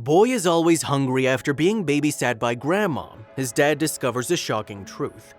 Boy is always hungry after being babysat by grandma. His dad discovers a shocking truth.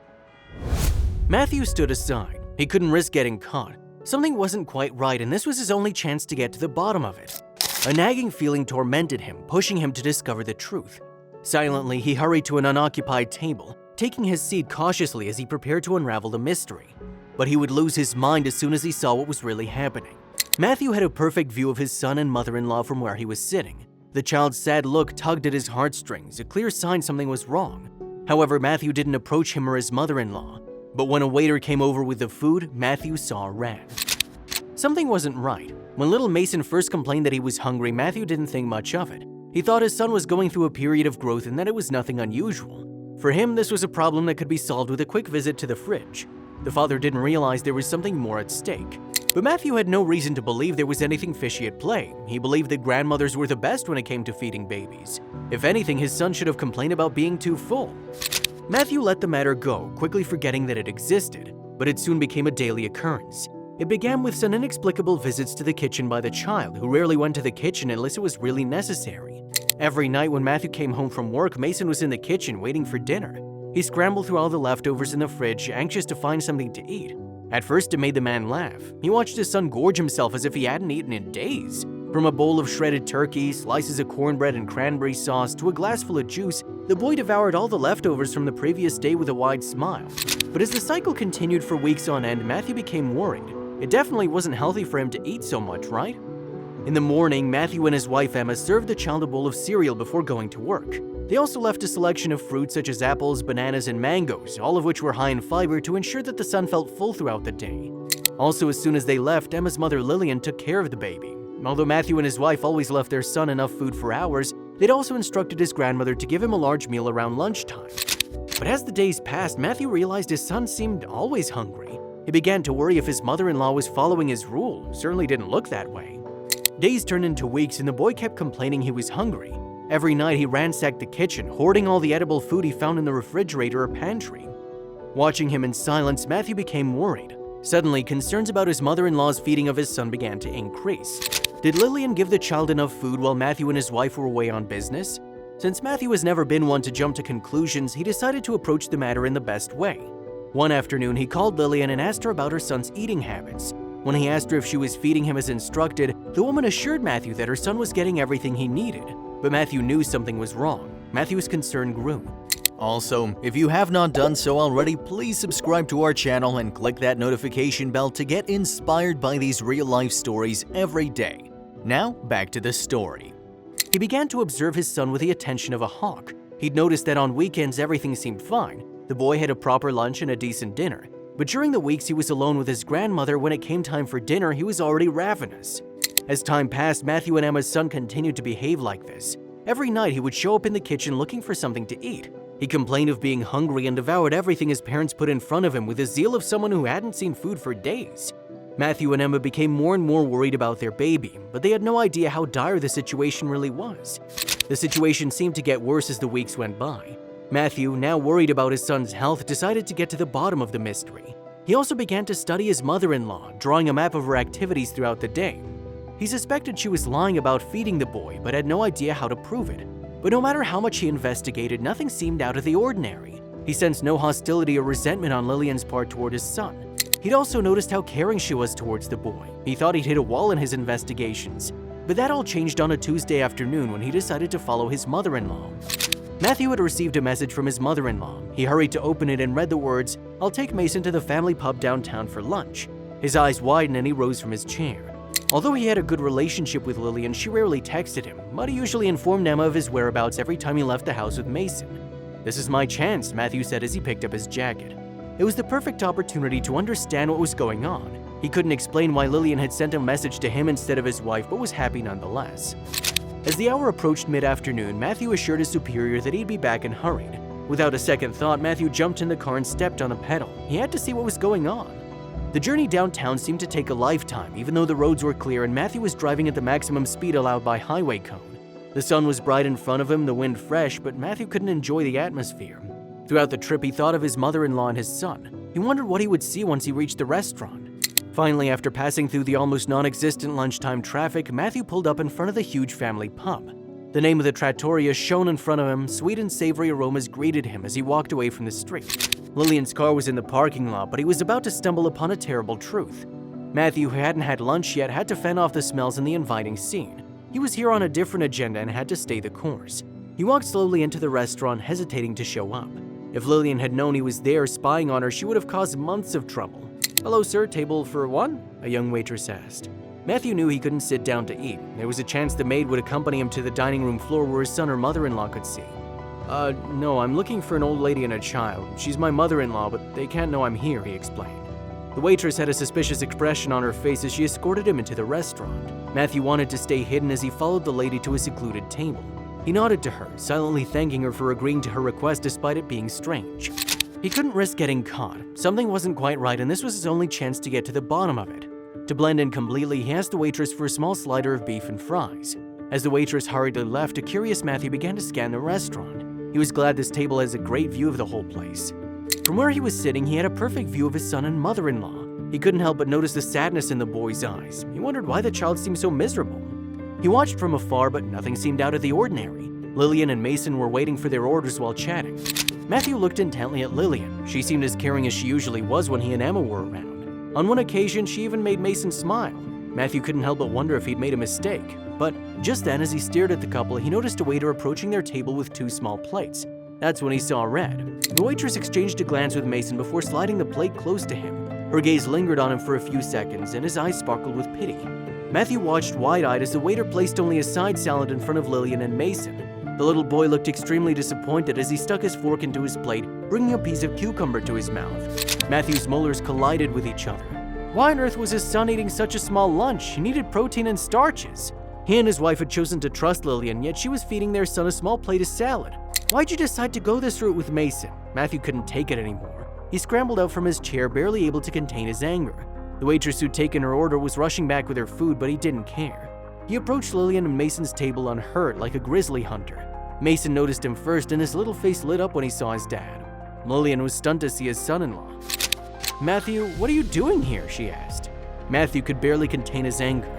Matthew stood aside. He couldn't risk getting caught. Something wasn't quite right, and this was his only chance to get to the bottom of it. A nagging feeling tormented him, pushing him to discover the truth. Silently, he hurried to an unoccupied table, taking his seat cautiously as he prepared to unravel the mystery. But he would lose his mind as soon as he saw what was really happening. Matthew had a perfect view of his son and mother-in-law from where he was sitting. The child's sad look tugged at his heartstrings, a clear sign something was wrong. However, Matthew didn't approach him or his mother-in-law. But when a waiter came over with the food, Matthew saw red. Something wasn't right. When little Mason first complained that he was hungry, Matthew didn't think much of it. He thought his son was going through a period of growth and that it was nothing unusual. For him, this was a problem that could be solved with a quick visit to the fridge. The father didn't realize there was something more at stake. But Matthew had no reason to believe there was anything fishy at play. He believed that grandmothers were the best when it came to feeding babies. If anything, his son should have complained about being too full. Matthew let the matter go, quickly forgetting that it existed, but it soon became a daily occurrence. It began with some inexplicable visits to the kitchen by the child, who rarely went to the kitchen unless it was really necessary. Every night when Matthew came home from work, Mason was in the kitchen waiting for dinner. He scrambled through all the leftovers in the fridge, anxious to find something to eat. At first, it made the man laugh. He watched his son gorge himself as if he hadn't eaten in days. From a bowl of shredded turkey, slices of cornbread and cranberry sauce, to a glass full of juice, the boy devoured all the leftovers from the previous day with a wide smile. But as the cycle continued for weeks on end, Matthew became worried. It definitely wasn't healthy for him to eat so much, right? In the morning, Matthew and his wife Emma served the child a bowl of cereal before going to work. They also left a selection of fruits such as apples, bananas, and mangoes, all of which were high in fiber to ensure that the son felt full throughout the day. Also, as soon as they left, Emma's mother Lillian took care of the baby. Although Matthew and his wife always left their son enough food for hours, they'd also instructed his grandmother to give him a large meal around lunchtime. But as the days passed, Matthew realized his son seemed always hungry. He began to worry if his mother-in-law was following his rule. It certainly didn't look that way. Days turned into weeks, and the boy kept complaining he was hungry. Every night he ransacked the kitchen, hoarding all the edible food he found in the refrigerator or pantry. Watching him in silence, Matthew became worried. Suddenly, concerns about his mother-in-law's feeding of his son began to increase. Did Lillian give the child enough food while Matthew and his wife were away on business? Since Matthew has never been one to jump to conclusions, he decided to approach the matter in the best way. One afternoon, he called Lillian and asked her about her son's eating habits. When he asked her if she was feeding him as instructed, the woman assured Matthew that her son was getting everything he needed. But Matthew knew something was wrong. Matthew's concern grew. Also, if you have not done so already, please subscribe to our channel and click that notification bell to get inspired by these real-life stories every day. Now, back to the story. He began to observe his son with the attention of a hawk. He'd noticed that on weekends everything seemed fine. The boy had a proper lunch and a decent dinner. But during the weeks he was alone with his grandmother, when it came time for dinner, he was already ravenous. As time passed, Matthew and Emma's son continued to behave like this. Every night he would show up in the kitchen looking for something to eat. He complained of being hungry and devoured everything his parents put in front of him with the zeal of someone who hadn't seen food for days. Matthew and Emma became more and more worried about their baby, but they had no idea how dire the situation really was. The situation seemed to get worse as the weeks went by. Matthew, now worried about his son's health, decided to get to the bottom of the mystery. He also began to study his mother-in-law, drawing a map of her activities throughout the day. He suspected she was lying about feeding the boy, but had no idea how to prove it. But no matter how much he investigated, nothing seemed out of the ordinary. He sensed no hostility or resentment on Lillian's part toward his son. He'd also noticed how caring she was towards the boy. He thought he'd hit a wall in his investigations. But that all changed on a Tuesday afternoon when he decided to follow his mother-in-law. Matthew had received a message from his mother-in-law. He hurried to open it and read the words, "I'll take Mason to the family pub downtown for lunch." His eyes widened and he rose from his chair. Although he had a good relationship with Lillian, she rarely texted him, but he usually informed Emma of his whereabouts every time he left the house with Mason. "This is my chance," Matthew said as he picked up his jacket. It was the perfect opportunity to understand what was going on. He couldn't explain why Lillian had sent a message to him instead of his wife, but was happy nonetheless. As the hour approached mid-afternoon, Matthew assured his superior that he'd be back and hurried. Without a second thought, Matthew jumped in the car and stepped on the pedal. He had to see what was going on. The journey downtown seemed to take a lifetime, even though the roads were clear and Matthew was driving at the maximum speed allowed by highway code. The sun was bright in front of him, the wind fresh, but Matthew couldn't enjoy the atmosphere. Throughout the trip, he thought of his mother-in-law and his son. He wondered what he would see once he reached the restaurant. Finally, after passing through the almost non-existent lunchtime traffic, Matthew pulled up in front of the huge family pub. The name of the trattoria shone in front of him. Sweet and savory aromas greeted him as he walked away from the street. Lillian's car was in the parking lot, but he was about to stumble upon a terrible truth. Matthew, who hadn't had lunch yet, had to fend off the smells and the inviting scene. He was here on a different agenda and had to stay the course. He walked slowly into the restaurant, hesitating to show up. If Lillian had known he was there spying on her, she would have caused months of trouble. "Hello, sir, table for one?" a young waitress asked. Matthew knew he couldn't sit down to eat. There was a chance the maid would accompany him to the dining room floor where his son or mother-in-law could see. No, I'm looking for an old lady and a child. She's my mother-in-law, but they can't know I'm here," he explained. The waitress had a suspicious expression on her face as she escorted him into the restaurant. Matthew wanted to stay hidden as he followed the lady to a secluded table. He nodded to her, silently thanking her for agreeing to her request despite it being strange. He couldn't risk getting caught. Something wasn't quite right, and this was his only chance to get to the bottom of it. To blend in completely, he asked the waitress for a small slider of beef and fries. As the waitress hurriedly left, a curious Matthew began to scan the restaurant. He was glad this table has a great view of the whole place. From where he was sitting, he had a perfect view of his son and mother-in-law. He couldn't help but notice the sadness in the boy's eyes. He wondered why the child seemed so miserable. He watched from afar, but nothing seemed out of the ordinary. Lillian and Mason were waiting for their orders while chatting. Matthew looked intently at Lillian. She seemed as caring as she usually was when he and Emma were around. On one occasion, she even made Mason smile. Matthew couldn't help but wonder if he'd made a mistake. But just then, as he stared at the couple, he noticed a waiter approaching their table with 2 small plates. That's when he saw red. The waitress exchanged a glance with Mason before sliding the plate close to him. Her gaze lingered on him for a few seconds, and his eyes sparkled with pity. Matthew watched wide-eyed as the waiter placed only a side salad in front of Lillian and Mason. The little boy looked extremely disappointed as he stuck his fork into his plate, bringing a piece of cucumber to his mouth. Matthew's molars collided with each other. Why on earth was his son eating such a small lunch? He needed protein and starches. He and his wife had chosen to trust Lillian, yet she was feeding their son a small plate of salad. Why'd you decide to go this route with Mason? Matthew couldn't take it anymore. He scrambled out from his chair, barely able to contain his anger. The waitress who'd taken her order was rushing back with her food, but he didn't care. He approached Lillian and Mason's table unhurt, like a grizzly hunter. Mason noticed him first, and his little face lit up when he saw his dad. Lillian was stunned to see his son-in-law. "Matthew, what are you doing here?" she asked. Matthew could barely contain his anger.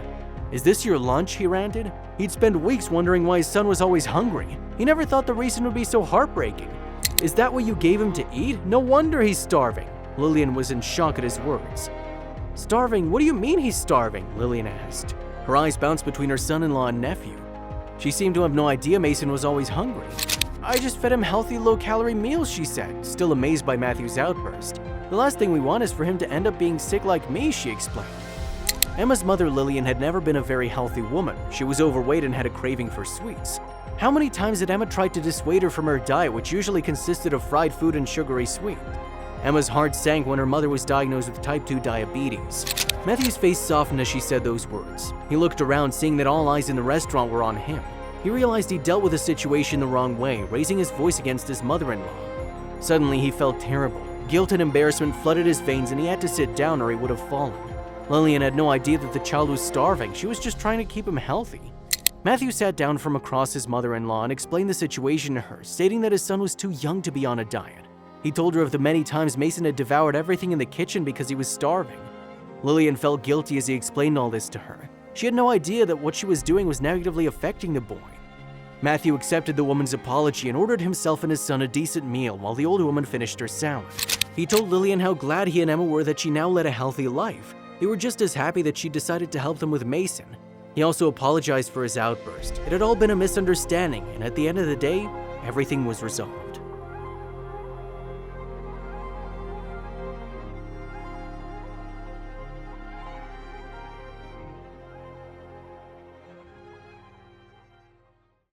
"Is this your lunch?" he ranted. He'd spent weeks wondering why his son was always hungry. He never thought the reason would be so heartbreaking. "Is that what you gave him to eat? No wonder he's starving." Lillian was in shock at his words. "Starving? What do you mean he's starving?" Lillian asked. Her eyes bounced between her son-in-law and nephew. She seemed to have no idea Mason was always hungry. "I just fed him healthy, low-calorie meals," she said, still amazed by Matthew's outburst. "The last thing we want is for him to end up being sick like me," she explained. Emma's mother, Lillian, had never been a very healthy woman. She was overweight and had a craving for sweets. How many times had Emma tried to dissuade her from her diet, which usually consisted of fried food and sugary sweet? Emma's heart sank when her mother was diagnosed with type 2 diabetes. Matthew's face softened as she said those words. He looked around, seeing that all eyes in the restaurant were on him. He realized he dealt with the situation the wrong way, raising his voice against his mother-in-law. Suddenly, he felt terrible. Guilt and embarrassment flooded his veins, and he had to sit down or he would have fallen. Lillian had no idea that the child was starving. She was just trying to keep him healthy. Matthew sat down from across his mother-in-law and explained the situation to her, stating that his son was too young to be on a diet. He told her of the many times Mason had devoured everything in the kitchen because he was starving. Lillian felt guilty as he explained all this to her. She had no idea that what she was doing was negatively affecting the boy. Matthew accepted the woman's apology and ordered himself and his son a decent meal while the old woman finished her salad. He told Lillian how glad he and Emma were that she now led a healthy life. They were just as happy that she decided to help them with Mason. He also apologized for his outburst. It had all been a misunderstanding, and at the end of the day, everything was resolved.